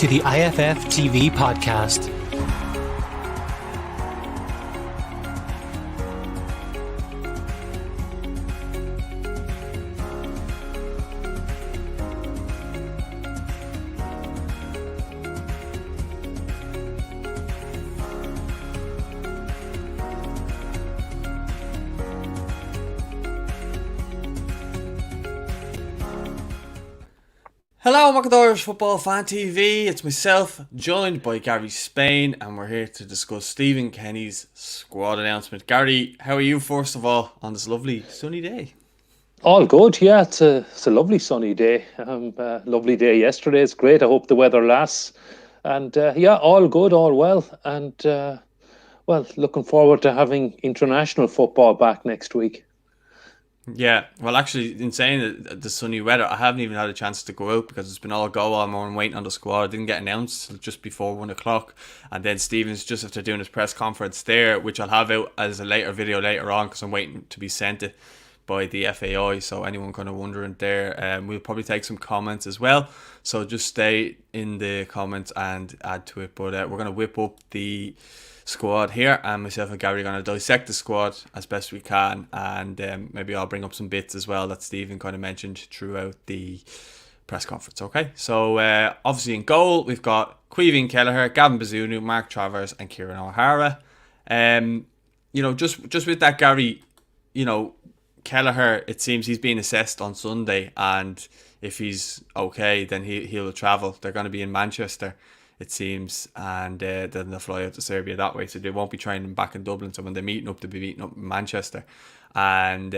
to the IFF TV podcast. Hello, Macadores Football Fan TV. It's myself, joined by Gary Spain, and we're here to discuss Stephen Kenny's squad announcement. Gary, how are you, first of all, on this lovely sunny day? All good, yeah. It's a lovely sunny day. Lovely day yesterday. It's great. I hope the weather lasts. And yeah, all good, all well. And well, looking forward to having international football back next week. Yeah, well, actually, in saying the sunny weather, I haven't even had a chance to go out because it's been all go all morning waiting on the squad. It didn't get announced till just before 1 o'clock, and then Stephen's just after doing his press conference there, which I'll have out as a later video later on because I'm waiting to be sent it by the FAI. So anyone kind of wondering there, we'll probably take some comments as well. So just stay in the comments and add to it. But we're gonna whip up the squad here, and myself and Gary are going to dissect the squad as best we can, and maybe I'll bring up some bits as well that Stephen kind of mentioned throughout the press conference. Okay, so obviously in goal we've got Caoimhín Kelleher, Gavin Bazunu, Mark Travers and Kieran O'Hara. Just with that, Gary, Kelleher, it seems he's being assessed on Sunday, and if he's okay then he'll travel. They're going to be in Manchester, it seems, and then they'll fly out to Serbia that way, so they won't be training back in Dublin. So when they're meeting up, they'll be meeting up in Manchester. And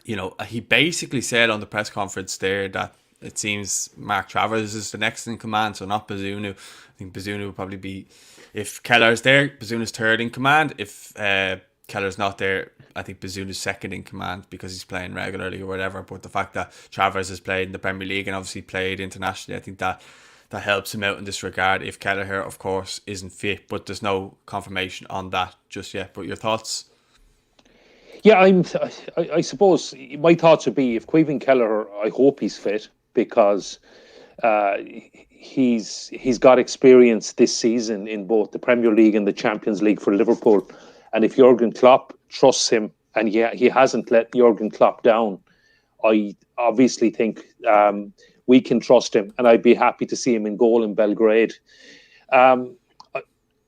he basically said on the press conference there that it seems Mark Travers is the next in command, so not Bazunu. I think Bazunu will probably be, if Kelleher's there, Bazunu's third in command. If Kelleher's not there, I think Bazunu's second in command because he's playing regularly or whatever. But the fact that Travers has played in the Premier League and obviously played internationally, I think that helps him out in this regard if Kelleher, of course, isn't fit. But there's no confirmation on that just yet. But your thoughts? Yeah, I suppose my thoughts would be if Caoimhín Kelleher, I hope he's fit because he's got experience this season in both the Premier League and the Champions League for Liverpool. And if Jurgen Klopp trusts him, and yeah, he hasn't let Jurgen Klopp down, I obviously think we can trust him, and I'd be happy to see him in goal in Belgrade.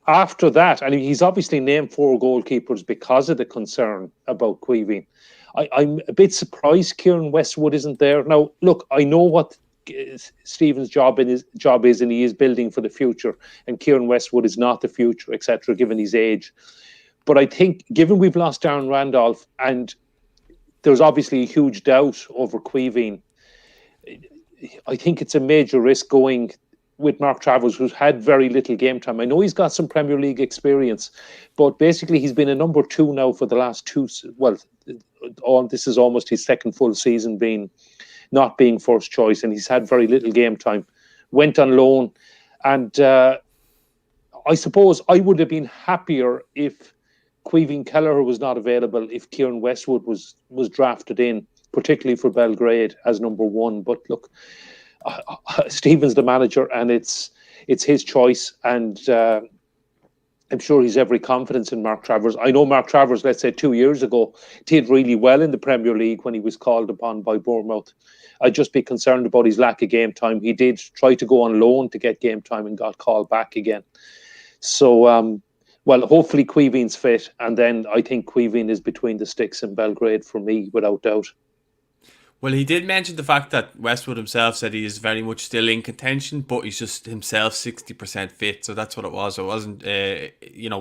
After that, and he's obviously named 4 goalkeepers because of the concern about Caoimhín. I'm a bit surprised Kieran Westwood isn't there. Now, look, I know what Stephen's job is, and he is building for the future, and Kieran Westwood is not the future, etc., given his age. But I think, given we've lost Darren Randolph, and there's obviously a huge doubt over Caoimhín, I think it's a major risk going with Mark Travers, who's had very little game time. I know he's got some Premier League experience, but basically he's been a number 2 now for the last 2. Well, this is almost his second full season not being first choice, and he's had very little game time. Went on loan, and I suppose I would have been happier if Caoimhín Kelleher was not available, if Kieran Westwood was drafted in, particularly for Belgrade as number 1. But look, Stephen's the manager, and it's his choice, and I'm sure he's every confidence in Mark Travers. I know Mark Travers, let's say 2 years ago, did really well in the Premier League when he was called upon by Bournemouth. I'd just be concerned about his lack of game time. He did try to go on loan to get game time and got called back again. So, well, hopefully Caoimhín's fit, and then I think Caoimhín is between the sticks in Belgrade for me, without doubt. Well, he did mention the fact that Westwood himself said he is very much still in contention, but he's just himself 60% fit. So that's what it was. It wasn't,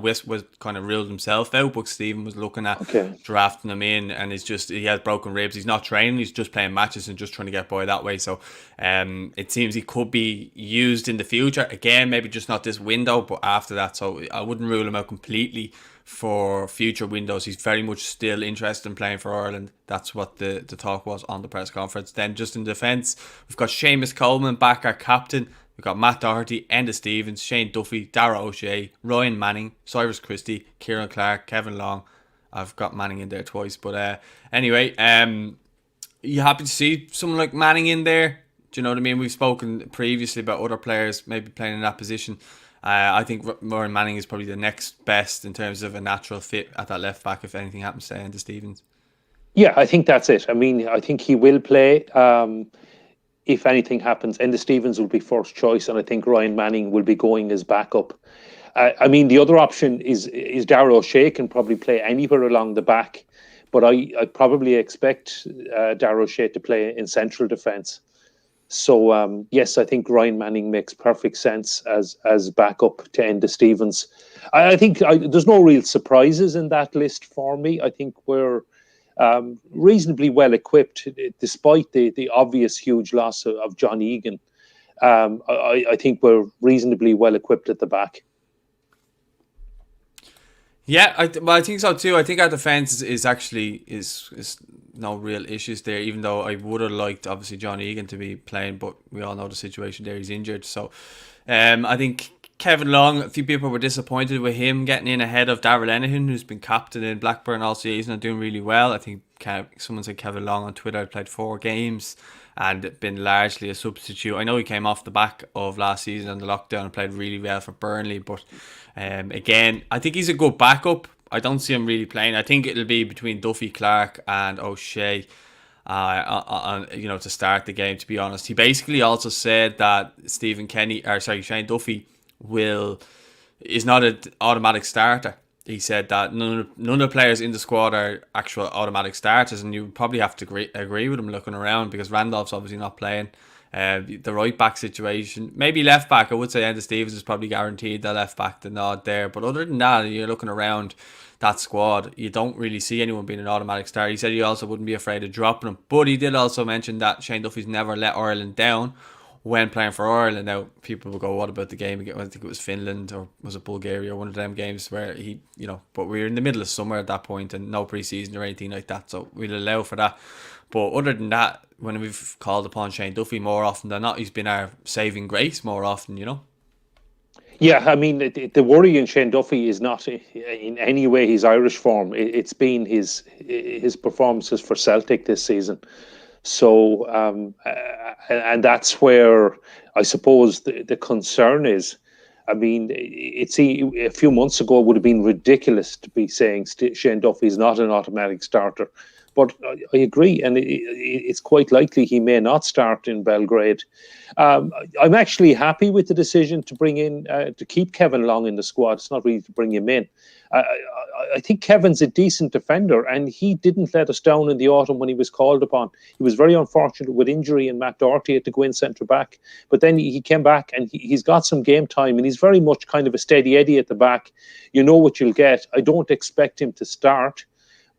Westwood kind of ruled himself out, but Stephen was looking at drafting him in, and he has broken ribs. He's not training, he's just playing matches and just trying to get by that way. So it seems he could be used in the future. Again, maybe just not this window, but after that. So I wouldn't rule him out completely for future windows. He's very much still interested in playing for Ireland. That's what the talk was on the press conference. Then just in defence, we've got Seamus Coleman back, our captain. We've got Matt Doherty, Enda Stevens, Shane Duffy, Dara O'Shea, Ryan Manning, Cyrus Christie, Kieran Clark, Kevin Long. I've got Manning in there twice. But anyway, you happy to see someone like Manning in there? Do you know what I mean? We've spoken previously about other players maybe playing in that position. I think Ryan Manning is probably the next best in terms of a natural fit at that left back if anything happens to Andy Stevens. Yeah, I think that's it. I mean, I think he will play. If anything happens, Enda Stevens will be first choice, and I think Ryan Manning will be going as backup. I mean, the other option is Darragh O'Shea can probably play anywhere along the back, but I probably expect Darragh O'Shea to play in central defence. So yes, I think Ryan Manning makes perfect sense as backup to Enda Stevens. I think there's no real surprises in that list for me. I think we're reasonably well equipped, despite the obvious huge loss of John Egan. I think we're reasonably well equipped at the back. Yeah, I think so too. I think our defence is actually is no real issues there. Even though I would have liked obviously John Egan to be playing, but we all know the situation there. He's injured, so I think Kevin Long. A few people were disappointed with him getting in ahead of Darrell Lenihan, who's been captain in Blackburn all season and doing really well. I think someone said Kevin Long on Twitter played 4 games and been largely a substitute. I know he came off the back of last season and the lockdown and played really well for Burnley, but again, I think he's a good backup. I don't see him really playing. I think it'll be between Duffy, Clark and O'Shea to start the game, to be honest. He basically also said that Shane Duffy is not an automatic starter. He said that none of the players in the squad are actual automatic starters, and you probably have to agree with him looking around, because Randolph's obviously not playing. The right back situation, maybe left back, I would say Enda Stevens is probably guaranteed the left back the nod there. But other than that, you're looking around that squad, you don't really see anyone being an automatic starter. He said he also wouldn't be afraid of dropping him, but he did also mention that Shane Duffy's never let Ireland down when playing for Ireland. Now, people will go, what about the game again? I think it was Finland, or was it Bulgaria, or one of them games where he, but we were in the middle of summer at that point and no pre-season or anything like that, so we'll allow for that. But other than that, when we've called upon Shane Duffy more often than not, he's been our saving grace more often, Yeah, I mean, the worry in Shane Duffy is not in any way his Irish form. It's been his performances for Celtic this season. So, and that's where I suppose the concern is. I mean, a few months ago it would have been ridiculous to be saying Shane Duffy is not an automatic starter. But I agree, and it's quite likely he may not start in Belgrade. I'm actually happy with the decision to bring in, to keep Kevin Long in the squad. It's not really to bring him in. I think Kevin's a decent defender, and he didn't let us down in the autumn when he was called upon. He was very unfortunate with injury, and Matt Doherty had to go in centre back. But then he came back, and he's got some game time, and he's very much kind of a steady Eddie at the back. You know what you'll get. I don't expect him to start.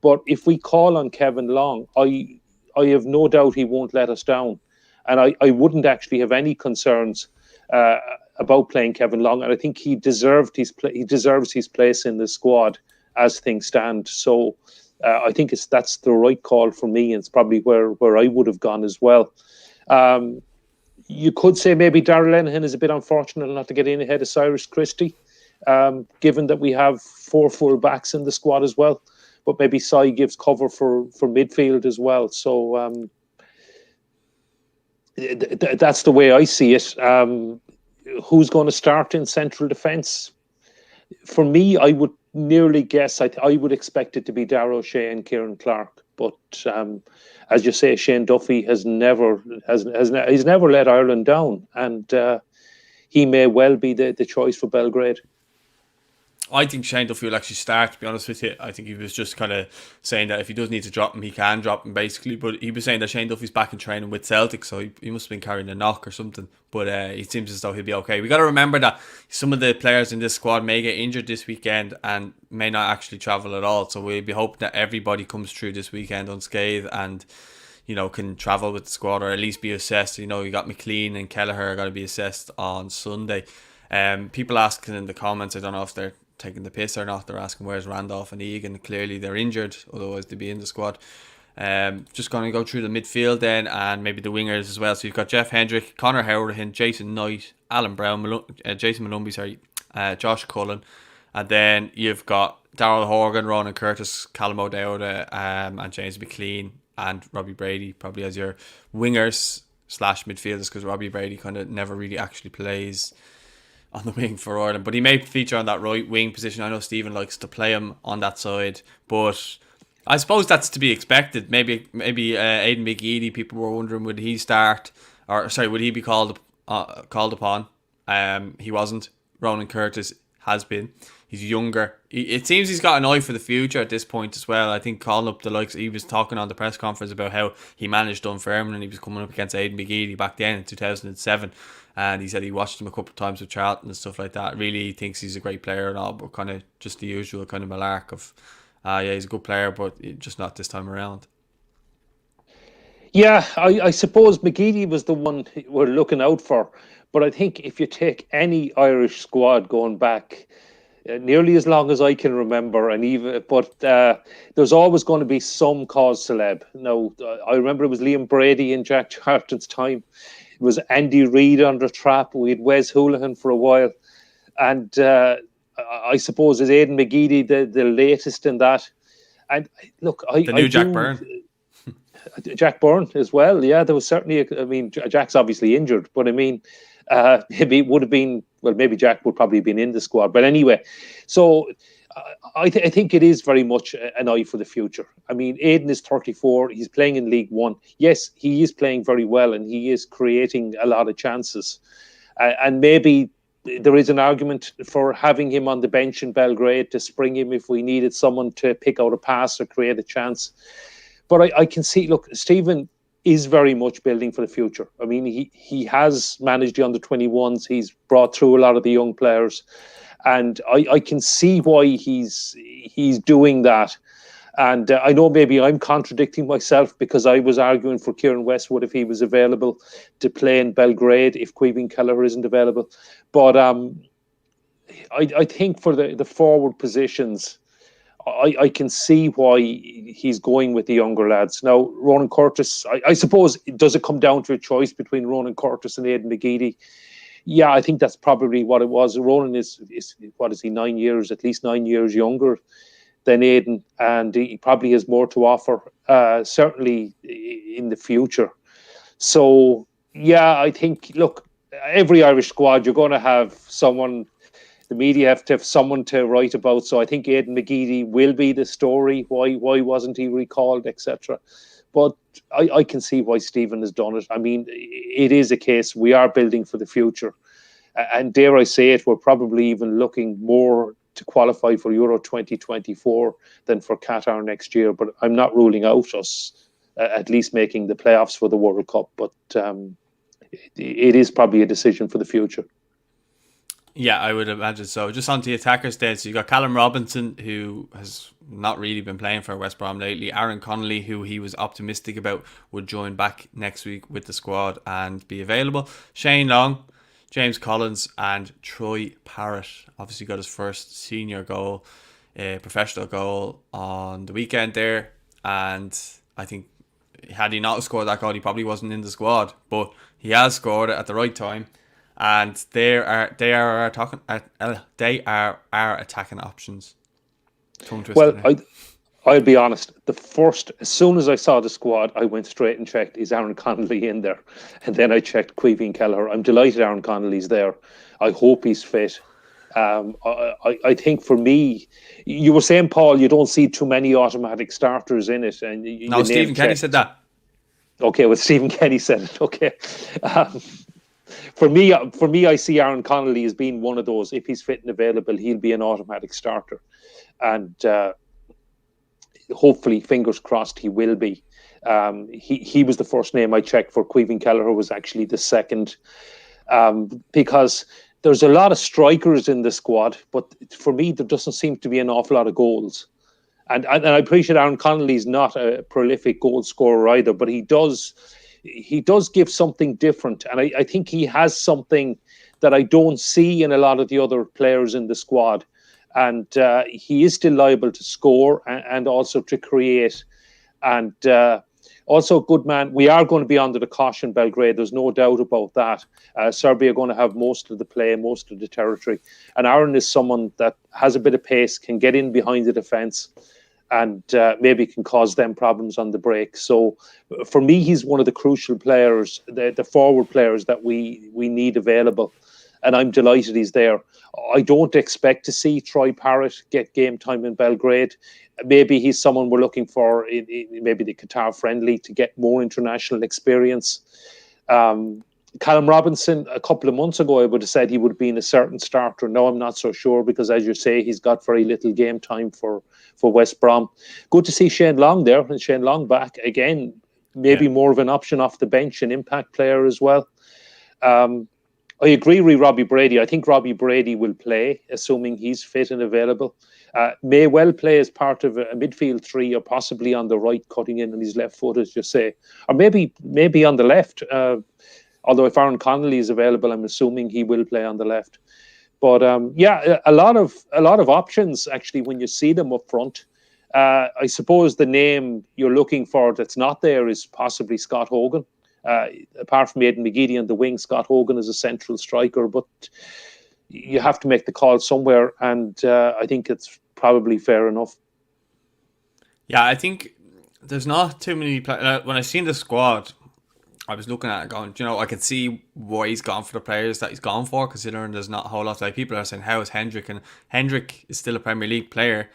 But if we call on Kevin Long, I have no doubt he won't let us down. And I wouldn't actually have any concerns about playing Kevin Long. And I think he deserves his place in the squad as things stand. So I think that's the right call for me. And it's probably where I would have gone as well. You could say maybe Darrell Lenihan is a bit unfortunate not to get in ahead of Cyrus Christie, given that we have 4 full backs in the squad as well. But maybe Sai gives cover for midfield as well. So that's the way I see it. Who's going to start in central defence? For me, I would nearly guess I would expect it to be Darragh O'Shea and Kieran Clark. But as you say, Shane Duffy has never let Ireland down, and he may well be the choice for Belgrade. I think Shane Duffy will actually start, to be honest with you. I think he was just kind of saying that if he does need to drop him, he can drop him, basically. But he was saying that Shane Duffy's back in training with Celtic, so he must have been carrying a knock or something. But it seems as though he'll be okay. We got to remember that some of the players in this squad may get injured this weekend and may not actually travel at all. So we'll be hoping that everybody comes through this weekend unscathed and can travel with the squad, or at least be assessed. You got McLean and Kelleher are going to be assessed on Sunday. People asking in the comments, I don't know if they're taking the piss or not. They're asking where's Randolph and Egan. Clearly they're injured, otherwise they'd be in the squad. Just going to go through the midfield then, and maybe the wingers as well. So you've got Jeff Hendrick, Conor Howrahan, Jason Knight, Alan Brown, Jason Malumbi, Josh Cullen, and then you've got Darrell Horgan, Ronan Curtis, Callum O'Dowda, and James McLean and Robbie Brady probably as your wingers. slash midfielders, because Robbie Brady kind of never really actually plays on the wing for Ireland, but he may feature on that right wing position. I know Stephen likes to play him on that side, but I suppose that's to be expected. Maybe Aidan McGeady, people were wondering, would he start, or sorry, would he be called upon? He wasn't. Ronan Curtis has been. He's younger. It seems he's got an eye for the future at this point as well. I think calling up the likes, he was talking on the press conference about how he managed Dunfermline and he was coming up against Aidan McGeady back then in 2007. And he said he watched him a couple of times with Charlton and stuff like that. Really thinks he's a great player and all, but kind of just the usual kind of malark of, yeah, he's a good player, but just not this time around. Yeah, I suppose McGeady was the one we're looking out for. But I think if you take any Irish squad going back nearly as long as I can remember, there's always going to be some cause celeb. Now, I remember it was Liam Brady in Jack Charlton's time. It was Andy Reid under trap. We had Wes Hoolahan for a while. And I suppose is Aidan McGeady the latest in that. And look, Jack Byrne. Jack Byrne as well. Yeah, there was certainly, Jack's obviously injured, but maybe it would have been, well, maybe Jack would probably have been in the squad. But anyway, so I think it is very much an eye for the future. I mean, Aidan is 34. He's playing in League One. Yes, he is playing very well and he is creating a lot of chances. And maybe there is an argument for having him on the bench in Belgrade to spring him if we needed someone to pick out a pass or create a chance. But I can see, look, Stephen is very much building for the future. I mean, he has managed the under-21s. He's brought through a lot of the young players. And I can see why he's doing that. And I know maybe I'm contradicting myself because I was arguing for Kieran Westwood if he was available to play in Belgrade if Caoimhín Kelleher isn't available. But I think for the forward positions, I can see why he's going with the younger lads. Now, Ronan Curtis, I suppose, does it come down to a choice between Ronan Curtis and Aidan McGeady? Yeah, I think that's probably what it was. Ronan is what is he, at least 9 years younger than Aidan, and he probably has more to offer, certainly in the future. So, yeah, I think, look, every Irish squad, you're going to have someone. The media have to have someone to write about. So I think Aidan McGeady will be the story. Why wasn't he recalled, etc. But I can see why Stephen has done it. I mean, it is a case we are building for the future. And dare I say it, we're probably even looking more to qualify for Euro 2024 than for Qatar next year. But I'm not ruling out us at least making the playoffs for the World Cup. But it is probably a decision for the future. Yeah, I would imagine so. Just on the attackers then, so you got Callum Robinson, who has not really been playing for West Brom lately. Aaron Connolly, who he was optimistic about would join back next week with the squad and be available. Shane Long, James Collins and Troy Parrott obviously got his first senior goal, professional goal on the weekend there. And I think had he not scored that goal, he probably wasn't in the squad. But he has scored it at the right time. And they are our attacking options. Well, I'll be honest. As soon as I saw the squad, I went straight and checked, is Aaron Connolly in there? And then I checked Caoimhín Kelleher. I'm delighted Aaron Connolly's there. I hope he's fit. I think for me, you were saying, Paul, you don't see too many automatic starters in it. And no, Stephen Kenny said that. Okay, well, Stephen Kenny said it. Okay. For me, I see Aaron Connolly as being one of those. If he's fit and available, he'll be an automatic starter, and hopefully, fingers crossed, he will be. He was the first name I checked for. Caoimhín Kelleher was actually the second, because there's a lot of strikers in the squad, but for me, there doesn't seem to be an awful lot of goals. And I appreciate Aaron Connolly's not a prolific goal scorer either, but he does give something different. And I think he has something that I don't see in a lot of the other players in the squad. And he is still liable to score and also to create. And also a good man. We are going to be under the caution, Belgrade. There's no doubt about that. Serbia are going to have most of the play, most of the territory. And Aaron is someone that has a bit of pace, can get in behind the defence. and maybe can cause them problems on the break. So for me, he's one of the crucial players, the forward players that we need available. And I'm delighted he's there. I don't expect to see Troy Parrott get game time in Belgrade. Maybe he's someone we're looking for in maybe the Qatar friendly to get more international experience. Callum Robinson, a couple of months ago, I would have said he would be in a certain starter. Now I'm not so sure because, as you say, he's got very little game time for West Brom. Good to see Shane Long there, and Shane Long back again. Maybe more of an option off the bench, an impact player as well. I agree with Robbie Brady. I think Robbie Brady will play, assuming he's fit and available. May well play as part of a midfield three, or possibly on the right, cutting in on his left foot, as you say, or maybe on the left. Although if Aaron Connolly is available, I'm assuming he will play on the left. But a lot of options actually when you see them up front. I suppose the name you're looking for that's not there is possibly Scott Hogan. Apart from Aidan McGeady on the wing, Scott Hogan is a central striker, but you have to make the call somewhere, and I think it's probably fair enough. Yeah, I think there's not too many. When I seen the squad, I was looking at it going, I can see why he's gone for the players that he's gone for, considering there's not a whole lot. Like, people are saying, how is Hendrick? And Hendrick is still a Premier League player,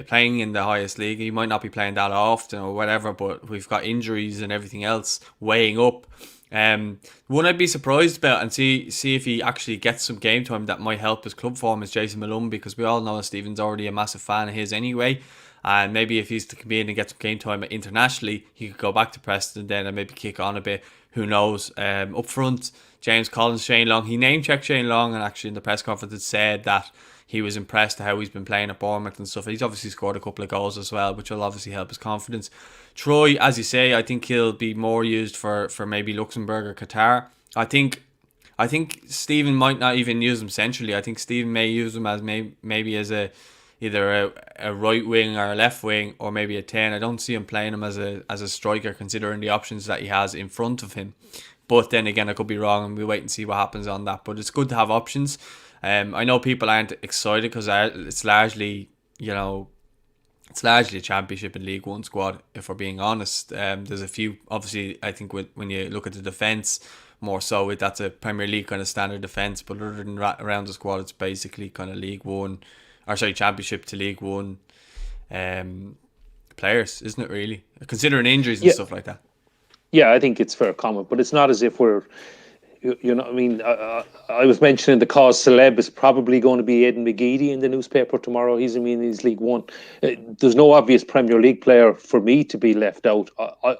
playing in the highest league. He might not be playing that often or whatever, but we've got injuries and everything else weighing up. One I'd be surprised about and see if he actually gets some game time that might help his club form is Jason Malone, because we all know Stephen's already a massive fan of his anyway. And maybe if he's to come in and get some game time internationally, he could go back to Preston then and maybe kick on a bit. Who knows? Up front, James Collins, Shane Long. He name-checked Shane Long, and actually in the press conference had said that he was impressed at how he's been playing at Bournemouth and stuff. He's obviously scored a couple of goals as well, which will obviously help his confidence. Troy, as you say, I think he'll be more used for maybe Luxembourg or Qatar. I think Stephen might not even use him centrally. I think Stephen may use him as maybe as either a right wing or a left wing, or maybe a 10. I don't see him playing him as a striker, considering the options that he has in front of him. But then again, I could be wrong, and we'll wait and see what happens on that. But it's good to have options. I know people aren't excited because it's largely a Championship and League One squad, if we're being honest. There's a few, obviously, I think when you look at the defence, more so that's a Premier League kind of standard defence. But other than around the squad, it's basically kind of Championship to League One players, isn't it really? Considering injuries and stuff like that. Yeah, I think it's fair comment, but it's not as if we're, I was mentioning the cause celeb is probably going to be Aidan McGeady in the newspaper tomorrow. He's League One. There's no obvious Premier League player for me to be left out.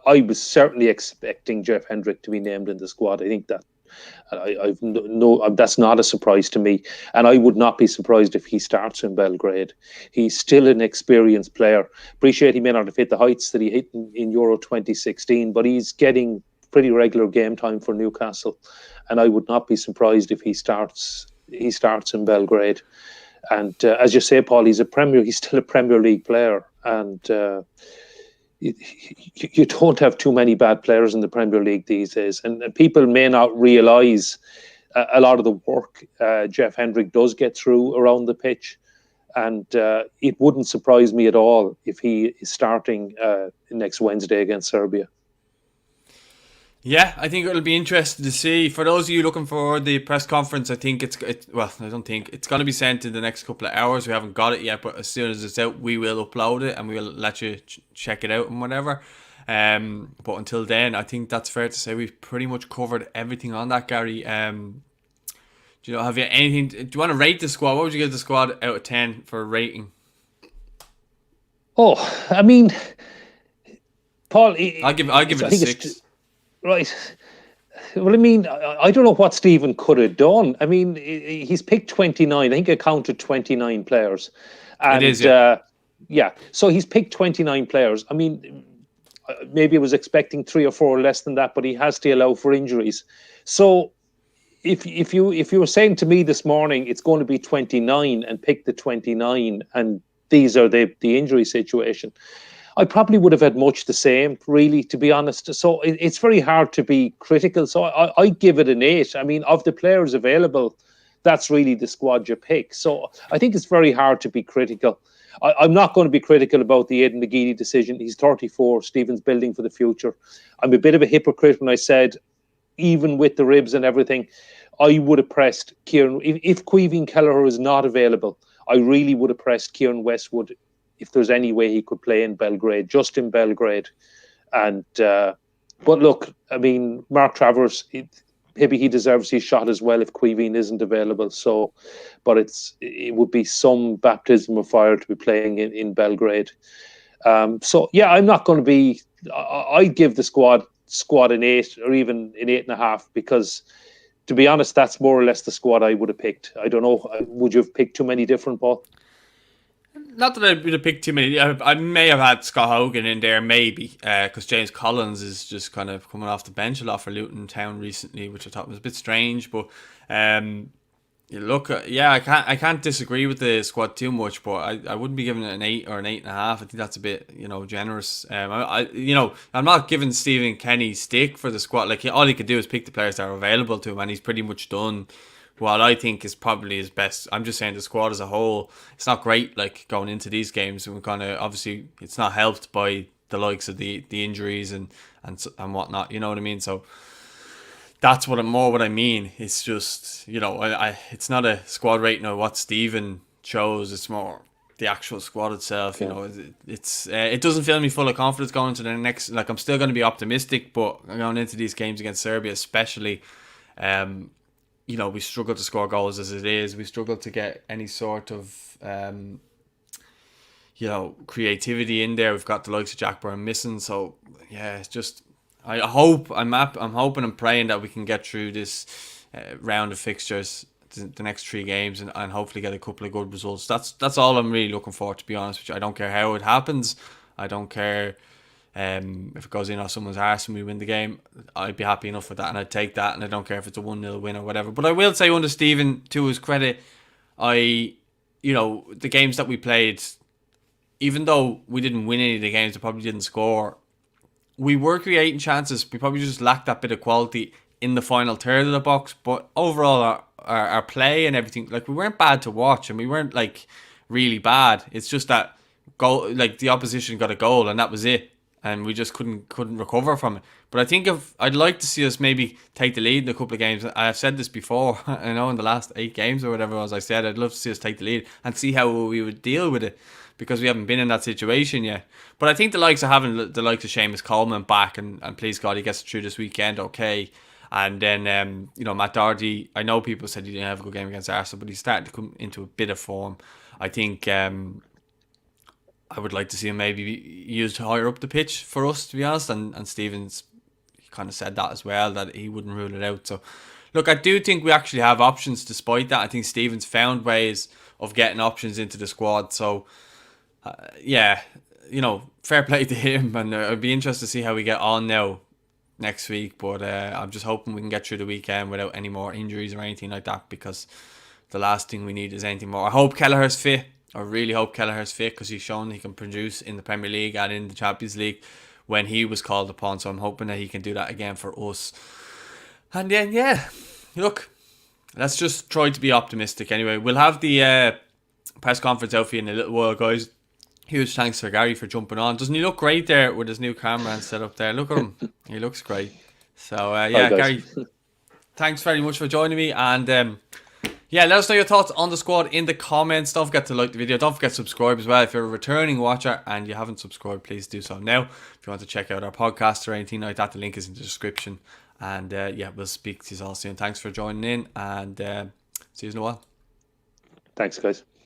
I was certainly expecting Jeff Hendrick to be named in the squad. I think that that's not a surprise to me, and I would not be surprised if he starts in Belgrade. He's still an experienced player. Appreciate he may not have hit the heights that he hit in Euro 2016, but he's getting pretty regular game time for Newcastle, and I would not be surprised if he starts in Belgrade. And as you say, Paul, he's still a Premier League player, and you don't have too many bad players in the Premier League these days, and people may not realise a lot of the work Jeff Hendrick does get through around the pitch, and it wouldn't surprise me at all if he is starting next Wednesday against Serbia. Yeah, I think it'll be interesting to see. For those of you looking for the press conference, I think it's going to be sent in the next couple of hours. We haven't got it yet, but as soon as it's out, we will upload it and we'll let you check it out and whatever. But until then, I think that's fair to say we've pretty much covered everything on that, Gary. Do you have you anything? Do you want to rate the squad? What would you give the squad out of 10 for a rating? Oh, I mean, Paul, I'll give it a 6. Right. Well, I mean, I don't know what Stephen could have done. I mean, he's picked 29. I think I counted 29 players. And, it is, yeah. So he's picked 29 players. I mean, maybe I was expecting 3 or 4 less than that, but he has to allow for injuries. So if you were saying to me this morning it's going to be 29 and pick the 29 and these are the injury situation, I probably would have had much the same, really, to be honest. So it's very hard to be critical. So I give it an 8. I mean, of the players available, that's really the squad you pick. So I think it's very hard to be critical. I'm not going to be critical about the Aidan McGeady decision. He's 34. Stephen's building for the future. I'm a bit of a hypocrite when I said, even with the ribs and everything, I would have pressed Kieran. If Caoimhín Kelleher is not available, I really would have pressed Kieran Westwood if there's any way he could play in Belgrade, just in Belgrade. And but look, I mean, Mark Travers, maybe he deserves his shot as well if Caoimhín isn't available. So, but it would be some baptism of fire to be playing in Belgrade. So yeah, I'm not going to be. I'd give the squad an 8 or even an 8.5 because, to be honest, that's more or less the squad I would have picked. I don't know. Would you have picked too many different, Paul? Not that I would have picked too many. I may have had Scott Hogan in there, maybe, because James Collins is just kind of coming off the bench a lot for Luton Town recently, which I thought was a bit strange. But look, I can't disagree with the squad too much, but I wouldn't be giving it an 8 or an 8.5. I think that's a bit, generous. I'm not giving Stephen Kenny stick for the squad. Like, all he could do is pick the players that are available to him, and he's pretty much done what I think is probably his best. I'm just saying the squad as a whole, it's not great, like, going into these games. And we're kind of, obviously, it's not helped by the likes of the injuries and whatnot. You know what I mean? So that's what I mean. It's just, it's not a squad rating of what Stephen chose. It's more the actual squad itself. Yeah. It doesn't fill me full of confidence going into the next. Like, I'm still going to be optimistic, but going into these games against Serbia, especially, we struggle to score goals as it is. We struggle to get any sort of, creativity in there. We've got the likes of Jack Byrne missing. So yeah, it's just. I'm hoping and praying that we can get through this round of fixtures, the next 3 games, and hopefully get a couple of good results. That's all I'm really looking for, to be honest with you. I don't care how it happens. I don't care if it goes in on someone's arse and we win the game. I'd be happy enough with that, and I'd take that, and I don't care if it's a 1-0 win or whatever. But I will say, under Stephen, to his credit, the games that we played, even though we didn't win any of the games, we probably didn't score, we were creating chances. We probably just lacked that bit of quality in the final third of the box. But overall, our play and everything, like, we weren't bad to watch, and we weren't, like, really bad. It's just that the opposition got a goal, and that was it, and we just couldn't recover from it. But I think I'd like to see us maybe take the lead in a couple of games. I've said this before. I know in the last 8 games or whatever, as I said, I'd love to see us take the lead and see how we would deal with it, because we haven't been in that situation yet. But I think the likes of having the likes of Seamus Coleman back, and please God he gets through this weekend okay. And then Matt Doherty, I know people said he didn't have a good game against Arsenal, but he's starting to come into a bit of form. I think I would like to see him maybe used higher up the pitch for us, to be honest. And Stevens kind of said that as well, that he wouldn't rule it out. So look, I do think we actually have options despite that. I think Stevens found ways of getting options into the squad. So fair play to him, and I'd be interested to see how we get on now next week. But I'm just hoping we can get through the weekend without any more injuries or anything like that, because the last thing we need is anything more. I hope Kelleher's fit. I really hope Kelleher's fit, because he's shown he can produce in the Premier League and in the Champions League when he was called upon. So I'm hoping that he can do that again for us. And then, look, let's just try to be optimistic anyway. We'll have the press conference out for you in a little while, guys. Huge thanks for Gary for jumping on. Doesn't he look great there with his new camera and set up there? Look at him. He looks great. So, Gary, thanks very much for joining me. And, let us know your thoughts on the squad in the comments. Don't forget to like the video. Don't forget to subscribe as well. If you're a returning watcher and you haven't subscribed, please do so now. If you want to check out our podcast or anything like that, the link is in the description. And, we'll speak to you all soon. Thanks for joining in, and see you in a while. Thanks, guys.